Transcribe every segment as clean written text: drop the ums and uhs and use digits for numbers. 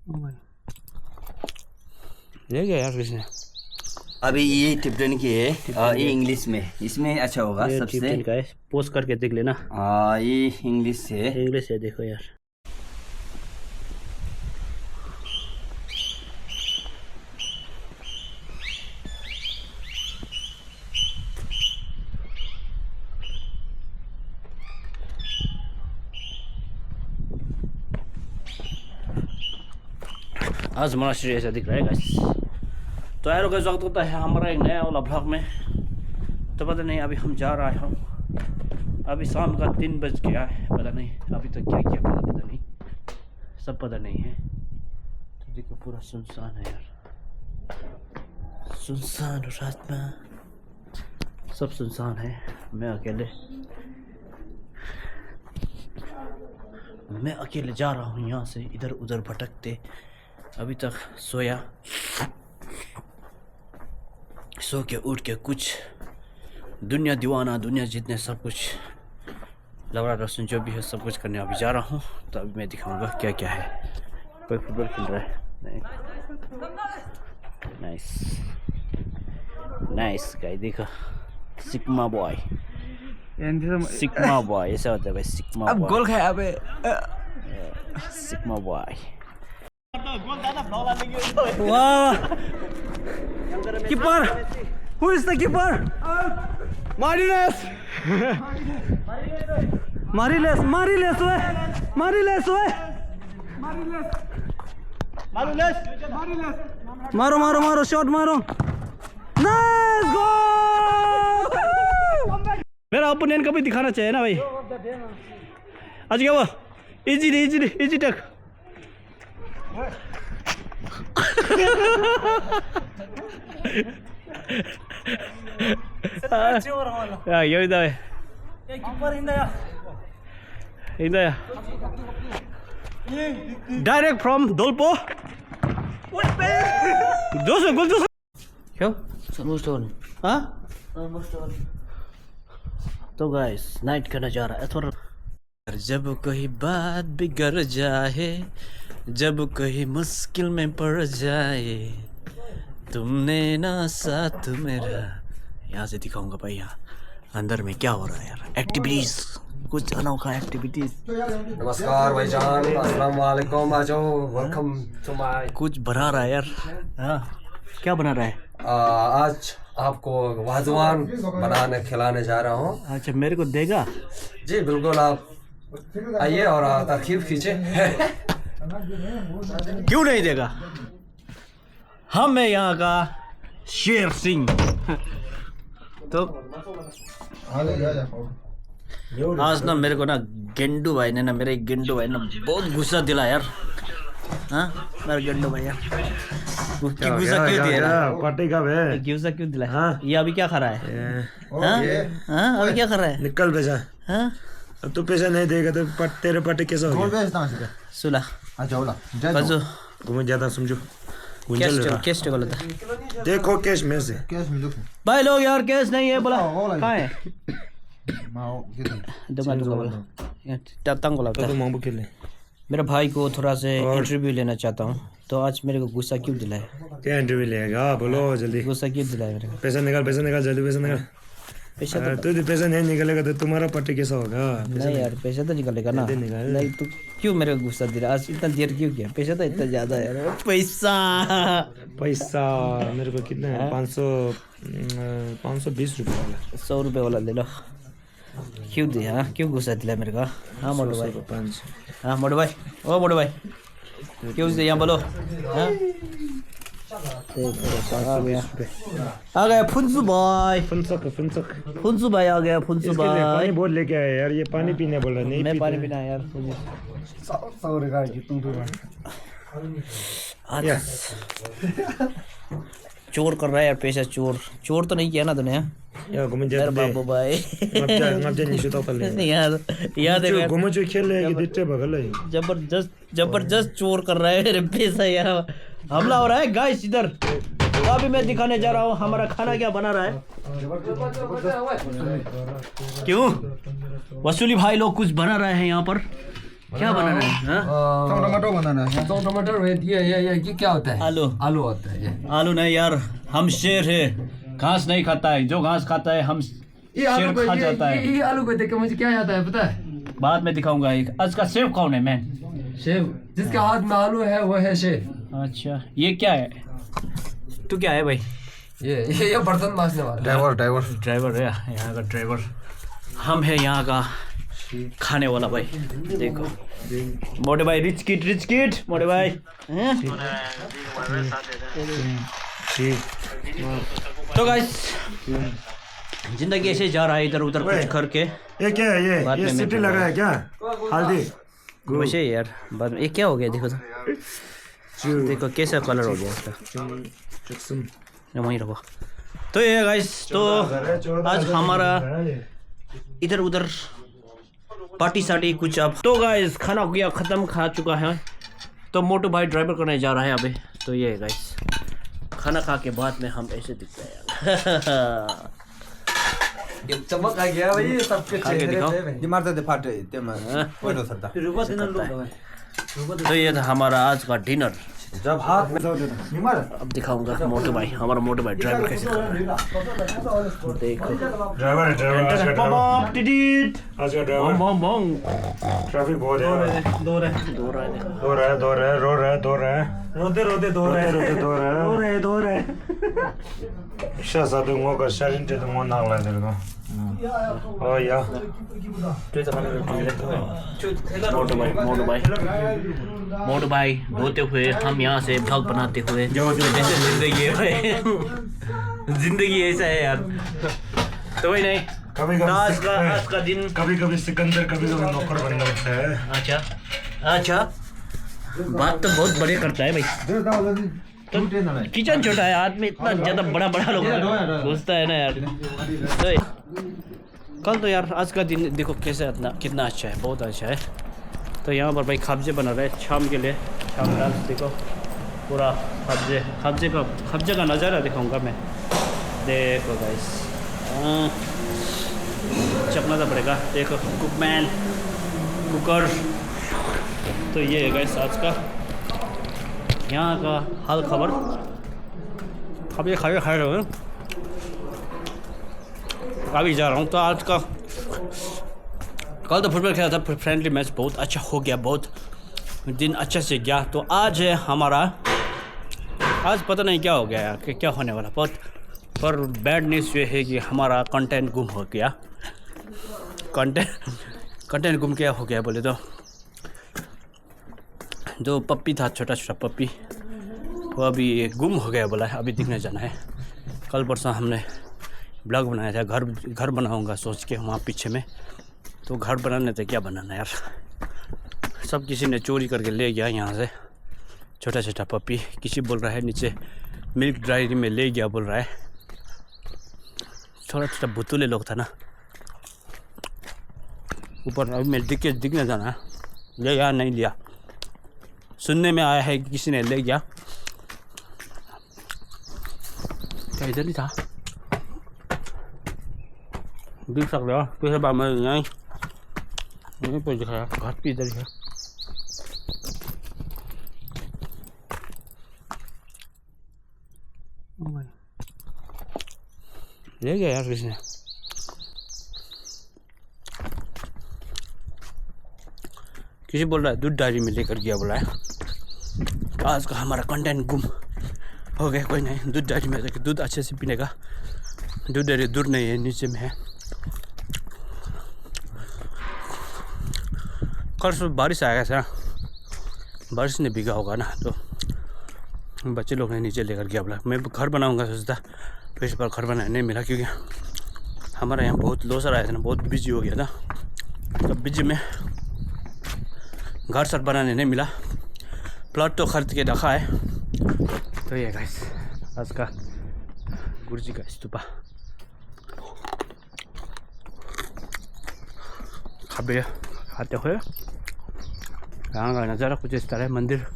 ले गया यार किसने। अभी ये टिप्टन की है, ये इंग्लिश में, इसमें अच्छा होगा सबसे। का है, पोस्ट करके देख लेना। ये इंग्लिश है। इंग्लिश है, देखो यार। आज मोनास्ट्री ऐसा दिख रहा है गाइस। तो यार का स्वागत होता है हमारा एक नया वाला ब्लॉग में। तो पता नहीं अभी हम जा रहे हैं, अभी शाम का 3 बज गया है। पता नहीं अभी तक क्या किया, पता नहीं, सब पता नहीं है। तो देखो पूरा सुनसान है यार, सुनसान रात में सब सुनसान है। मैं अकेले जा रहा हूँ यहाँ से इधर उधर भटकते। अभी तक सो के उठ के कुछ दुनिया दीवाना, दुनिया जीतने, सब कुछ लवड़ा रसून जो भी है सब कुछ करने अभी जा रहा हूँ। तो अभी मैं दिखाऊंगा क्या क्या है। कोई फुटबॉल खेल रहा है, नाइस नाइस गाइस। देखो सिग्मा बॉय, सिग्मा बॉय ऐसा होता है भाई, सिग्मा अब गोल खाया अबे। Sigma boy. वाह, keeper, who is the keeper? मारिलेस मारो शॉट मारो। Nice goal. मेरा ओपोनेंट को भी दिखाना चाहिए ना भाई। आज क्या हुआ? Easy take. 야 여기다 해. 인다야. Direct from Dolpo. 골 줬어. 형? Almost all. हाँ? Almost all. तो गाइस नाइट का नजारा है थोड़ा। जब कोई बात बिगड़ जाए, जब कोई मुश्किल में पड़ जाए, तुमने ना साथ मेरा। यहाँ से दिखाऊंगा भाई यहाँ अंदर में क्या हो रहा है यार। एक्टिविटीज, कुछ अनोखा एक्टिविटीज। नमस्कार भाईजान, अस्सलाम वालेकुम, आ जाओ, वेलकम टू माय। कुछ बना रहा है यार। हाँ, क्या बना रहा है? आज आपको वाजवान बनाने खिलाने जा रहा हूँ। अच्छा, मेरे को देगा? जी बिल्कुल, आप आइए और तशरीफ कीजिए। क्यों नहीं देगा? हम है यहाँ का शेर सिंह। तो आज ना मेरे को ना गेंडू भाई ने बहुत गुस्सा दिला यार। हाँ मेरा गेंडू भाई यार, गुस्सा क्यों दिया? पार्टी का है, गुस्सा क्यों दिला? हाँ? ये अभी क्या खा रहा है? हाँ अभी क्या खा रहा है? निकल पैसा। हाँ, अब तू पैसा नहीं देगा तो तेरे पार्टी कैसा होगा? सुला बजो घूम ज्यादा समझो। कैश बोला था। देखो कैश में से भाई लोग यार, कैश नहीं है बोला। कहाँ है? मेरा भाई को थोड़ा से इंटरव्यू लेना चाहता हूँ, तो आज मेरे को गुस्सा क्यों दिलाए? क्या इंटरव्यू लेगा? बोलो जल्दी। गुस्सा क्यों दिलाए मेरे को? पैसा निकाल जल्दी, पैसा निकाल। तो पैसा नहीं निकलेगा तो तुम्हारा पार्टी कैसा होगा? नहीं यार, पैसा तो निकलेगा ना। नहीं तो क्यों मेरे को गुस्सा दिला? आज इतना देर क्यों किया? पैसा तो इतना ज्यादा है यार। पैसा मेरे को कितना है? 520 रुपये वाला। 100 रुपये वाला ले लो। क्यों दिया? हाँ क्यों गुस्सा दिला मेरे को? हाँ मोटू भाई, हाँ मोटू भाई, ओ मोटू भाई क्यों दिया बोलो? हाँ आ गया फुंसू भाई। फुंसू भाई आ गया। फुंसू भाई पानी बहुत लेके आया यार, ये पानी पीने बोला। नहीं मैं पानी पीना है यार। चोर कर रहा है यार, पैसा चोर तो नहीं किया ना तूने? यार बाबू भाई जबरदस्त चोर कर रहा है मेरे पैसा यार। हमला हो रहा है गाइस इधर। तो अभी मैं दिखाने जा रहा हूँ हमारा खाना क्या बना रहा है। क्यों वसूली भाई लोग कुछ बना रहे हैं यहाँ पर। क्या बनाना है हाँ? टमाटो बनाना है। तो टमाटर ये क्या होता है? आलू आलू होता है ये। आलू नहीं यार, हम शेर है, घास नहीं खाता है, जो घास खाता है हम ये आलू शेर खा को जाता है। ये आलू को देख के मुझे क्या याद है पता है? बाद में दिखाऊंगा। एक आज का शेफ कौन है मैन? शेफ जिसके हाथ में आलू है वो है शेफ। अच्छा ये क्या है? तू क्या है भाई? ये बर्तन मांजने वाला। ड्राइवर है यहाँ का ड्राइवर। हम है यहाँ का खाने वाला भाई। देखो मोटे भाई, रिच किड मोटे भाई हैं? तो गाइस जिंदगी ऐसे जा रहा है, इधर उधर कुछ करके। ये क्या है बाद ये में सीटी मैं लगा है क्या? हल्दी वैसे ही यार बाद में ये क्या हो गया? देखो तो देखो कैसा कलर हो गया इसका। वहीं रखो। तो ये गाइस, तो आज हमारा इधर उधर पार्टी साटी कुछ। अब तो गाइस खाना हो गया खत्म, खा चुका है। तो मोटू भाई ड्राइवर करने जा रहा है अभी। तो ये है गाइस, खाना खा के बाद में हम ऐसे दिखते हैं यार। ये चमक आ गया भाई सबके खा के दिखाओ। तो ये था हमारा आज का डिनर। जब हाथ में अब दिखाऊंगा मोटू भाई, हमारा मोटू भाई ड्राइवर कैसे कर रहा है। देखो ड्राइवर आज का ड्राइवर ट्रैफिक बहुत है। दो रहे शहजादे का शरीर तो मन नाग ला तेरे को। ओ या मोटू भाई धोते हुए हम यहाँ से ब्लॉग बनाते हुए। ऐसे जिंदगी है भाई। जिंदगी ऐसा है यार। तो वही नहीं, कभी आज का दिन कभी सिकंदर, कभी नौकर बनना होता है। अच्छा बात तो बहुत बढ़िया करता है भाई। तो किचन छोटा है, आदमी इतना ज्यादा बड़ा लोग घुसता है ना यार। तो कल तो यार आज का दिन देखो कैसे कितना अच्छा है, बहुत अच्छा है। तो यहाँ पर भाई खाबजे बना रहे हैं शाम के लिए। शाम का देखो पूरा खाबजे का नज़ारा दिखाऊंगा मैं। देखो गाइस चखना तो पड़ेगा। देखो कुकमैन कुकर। तो ये है गाइस आज का यहाँ का हाल खबर। अब ये खाए रहे हो, अभी जा रहा हूँ। तो आज का कल तो फुटबॉल खेला था, फ्रेंडली मैच बहुत अच्छा हो गया, बहुत दिन अच्छे से गया। तो आज है हमारा, आज पता नहीं क्या हो गया यार कि क्या होने वाला। पर बैड न्यूज़ ये है कि हमारा कंटेंट गुम हो गया। कंटेंट गुम क्या हो गया बोले तो, जो पप्पी था छोटा पप्पी, वो अभी गुम हो गया बोला है। अभी दिखने जाना है। कल परसों हमने ब्लॉग बनाया था, घर बनाऊंगा सोच के वहाँ पीछे में। तो घर बनाने थे, क्या बनाना यार, सब किसी ने चोरी करके ले गया यहाँ से। छोटा पप्पी किसी बोल रहा है नीचे मिल्क ड्रायरी में ले गया बोल रहा है। छोटा भुतुले लोग था ना ऊपर। अभी मैं दिखने जाना है, ले गया नहीं लिया, सुनने में आया है कि किसी ने ले गया। क्या इधर ही था, देख सकते हो किसी बार मैं यहीं पर दिखाया, घर भी इधर ही है। ले गया यार किसी ने। किसी बोल रहा है दूध डायरी में लेकर गया बोला है। आज का हमारा कंटेंट गुम हो गया। कोई नहीं, दूध डायरी में जाकर दूध अच्छे से पीने का। दूध डायरी दूर नहीं है, नीचे में है। कल सुबह बारिश आएगा था, बारिश ने भीगा होगा ना, तो बच्चे लोग ने नीचे लेकर गया बोला। मैं घर बनाऊंगा सोचता, तो इस बार घर बनाने नहीं मिला क्योंकि हमारे यहाँ बहुत लॉस आया था ना, बहुत बिजी हो गया था। तो बिजी में घर सर बनाने नहीं मिला। प्लॉट तो खरीद के रखा है। तो ये गाइस आज का गुरुजी का स्तूपा खाते हुए यहाँ का नज़ारा कुछ इस तरह है। मंदिर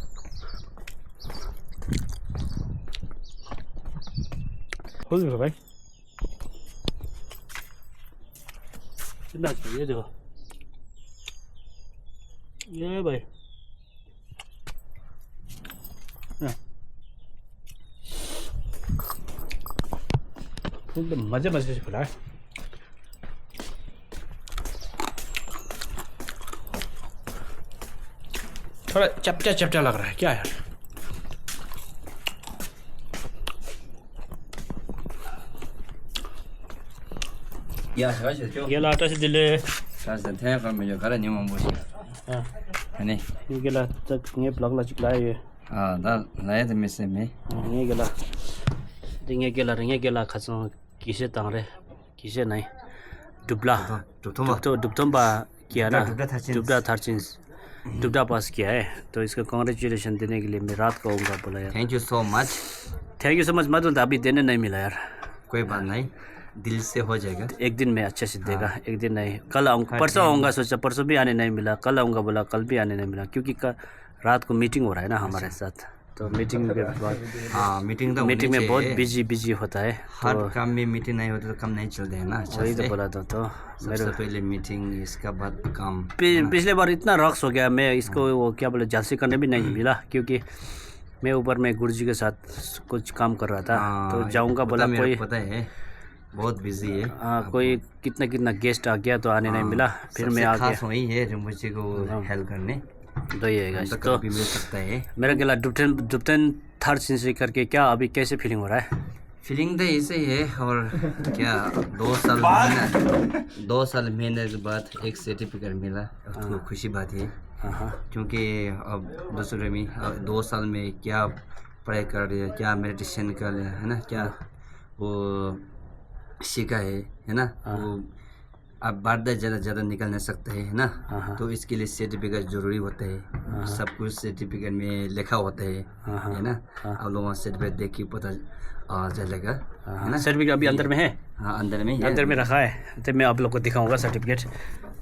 हो गया भाई, कितना चाहिए देखो। ये भाई एकदम मजे मजे से खिलाए। थोड़ा चपटा चपटा लग रहा है क्या यार। Ya, gracias. ये लाटा से दिले Gracias. Te dejo medio cara ni un bus. हाँ Ini. ये गेला तक ये ब्लॉग ला चिकला ये Ah, dah lain tu mesti me. ये गेला रिंगे गेला खसों किसे तांरे किसे नहीं दुबला दुबतुम्बा किया ना दुबला थार्चिंस दुबला पास किया है तो इसका कांग्रेचुलेशन देने के लिए मैं रात को आऊँगा बोला यार। Thank you so much. Thank you so much. मत अभी देने नहीं मिला यार। कोई बात नहीं, दिल से हो जाएगा। एक दिन में अच्छे से देगा। एक दिन नहीं, कल आऊँगा, परसों आऊँगा सोचा, परसों भी आने नहीं मिला, कल आऊँगा बोला, कल भी आने नहीं मिला क्योंकि रात को मीटिंग हो रहा है ना हमारे साथ। तो मीटिंग के बाद हाँ, मीटिंग में बहुत बिजी होता है। हर काम में मीटिंग नहीं होता तो काम नहीं चलते हैं ना। वही तो बोला था। तो सबसे पहले मीटिंग, इसका बाद काम। पिछले बार इतना रक्स हो गया, मैं इसको वो क्या बोले झांसी करने भी नहीं मिला क्योंकि मैं ऊपर में गुरु जी के साथ कुछ काम कर रहा था। तो जाऊँगा बोला, कोई पता है बहुत बिजी है। हाँ, कोई कितना गेस्ट आ गया तो आने नहीं मिला। फिर मैं आ गया। वही है जो मुझे को हेल्प करने तो ये है तो भी मिल सकता है। मेरा गला दुबतन थर्ड सेंचुरी करके क्या अभी कैसे फीलिंग हो रहा है? फीलिंग तो ऐसे ही है। और क्या 2 साल मेहनत के बाद एक सर्टिफिकेट मिला तो खुशी बात है। क्योंकि अब दूसरे में 2 साल में क्या पढ़ाई कर रहे हैं, क्या मेडिटेशन कर रहे हैं, है ना, क्या वो सीखा है ना। वो अब बार ज़्यादा निकल नहीं सकते है ना। तो इसके लिए सर्टिफिकेट ज़रूरी होता है। सब कुछ सर्टिफिकेट में लिखा होता है ना। आप लोगों सर्टिफिकेट देख के पता चलेगा, है ना। सर्टिफिकेट अभी अंदर में है? हाँ, अंदर में रखा है। तो मैं आप लोग को दिखाऊंगा सर्टिफिकेट।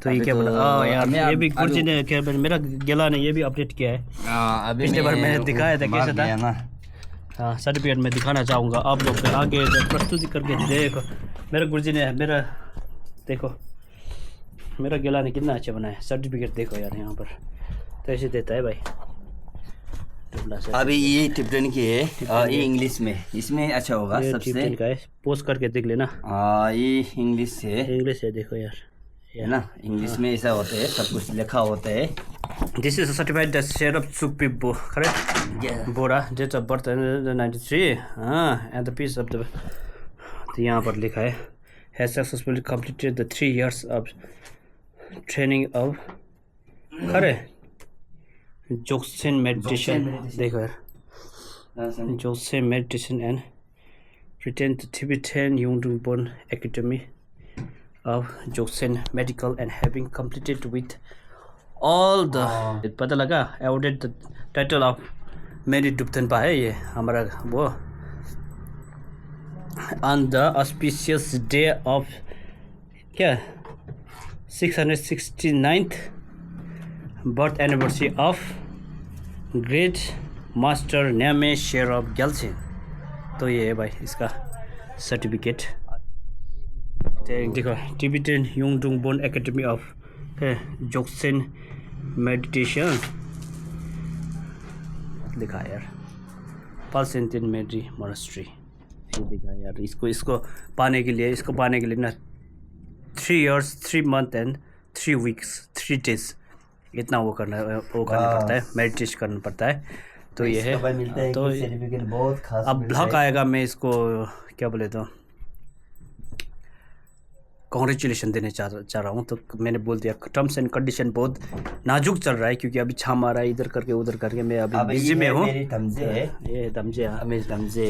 तो ये क्या बोला यार, ये भी कुर्सी ने क्या मेरा गेला ने ये भी अपडेट किया है। पिछले बार मैंने दिखाया था कैसा था ना। हाँ, सर्टिफिकेट में दिखाना चाहूँगा आप लोग को आगे प्रस्तुति करके। देखो मेरे गुरुजी ने देखो मेरा गेला ने कितना अच्छा बनाया सर्टिफिकेट। देखो यार यहाँ पर तो ऐसे देता है भाई। अभी ये टिप्टन की है, ये इंग्लिश में, इसमें अच्छा होगा सबसे का है। पोस्ट करके देख लेना। ये इंग्लिश है देखो यार, है ना। इंग्लिश में ऐसा होता है, सब कुछ लिखा होता है। This is certified the share of सुकपिबो, करेक्ट। बोरा डेट ऑफ बर्थ 93। हाँ, and the piece of the, यहाँ पर लिखा है has successfully completed the 3 years ऑफ ट्रेनिंग ऑफ जोक्सेन मेडिटेशन। देखो यार, Joseon meditation and written the Tibetan युंगडुंगबोन academy of Joseon Medical and having completed with all the पता लगा awarded the title of मेरी दुबतनपा है ये हमारा वो on the auspicious day of क्या 669th birth anniversary of great master Nyame Sherop Gyaltsen। तो ये है भाई इसका सर्टिफिकेट। देखो टिबेटन युंगडुंगबोन एकेडमी ऑफ जोक्सेन मेडिटेशन दिखा यार। पालसेंटिन मेडी मोनास्ट्री दिखा यार। इसको पाने के लिए ना 3 years 3 months and 3 weeks 3 days इतना वो करना पड़ता है, मेडिटेशन करना पड़ता है। तो ये है। तो बहुत खास अब ब्लॉग आएगा, मैं इसको क्या बोले तो कॉन्ग्रेचुलेशन देने चाह रहा हूँ। तो मैंने बोल दिया टर्म्स एंड कंडीशन बहुत नाजुक चल रहा है क्योंकि अभी छाम आ रहा है इधर करके उधर करके। मैं अभी बिजी में हूँ। मेरी तमजे है, ये तमजे मेरी तमजे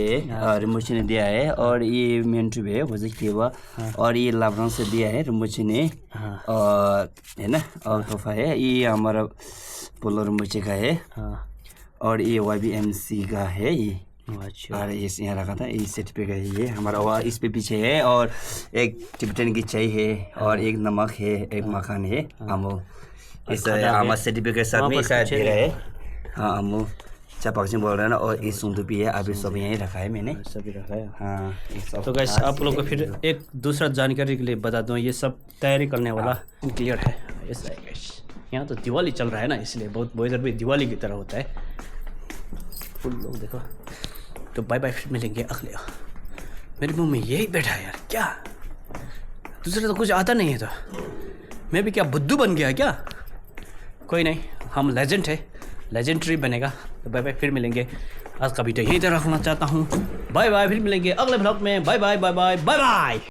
रिमोची ने दिया है। और ये मेंटू है वजह किया हुआ। और ये लाभरंग से दिया है रिमोची ने, है ना। और तोहफा है ये हमारा पोलो रिमोची का है। और ये YBMC का है ये। और ये यहाँ रखा था, ये सर्टिफिकेट है ये हमारा। और इस पे पीछे है। और एक टिबेटन की चाय है, और एक नमक है, एक मखान है। अमो इस हमारा सर्टिफिकेट सब में शायद दे रहा है। हाँ, अमो चापाक्सिंग बोल रहा है ना। और ये सुंदुपी है, अभी सब यहीं रखा है मैंने, सभी रखा है। हाँ। तो गाइस आप लोगों को फिर एक दूसरा जानकारी के लिए बता दूँ, ये सब तैयारी करने वाला क्लियर है। ऐसा है गाइस। यहाँ तो दिवाली चल रहा है ना, इसलिए बहुत इधर भी दिवाली की तरह होता है। फुल लोग देखो। तो बाय बाय, फिर मिलेंगे अगले। मेरे मुंह में यही बैठा है यार, क्या दूसरे तो कुछ आता नहीं है, तो मैं भी क्या बुद्धू बन गया क्या? कोई नहीं, हम लेजेंड है, लेजेंडरी बनेगा। तो बाय बाय, फिर मिलेंगे। आज का वीडियो यहीं तक रखना चाहता हूँ। बाय बाय, फिर मिलेंगे अगले ब्लॉग में। Bye bye bye bye bye bye.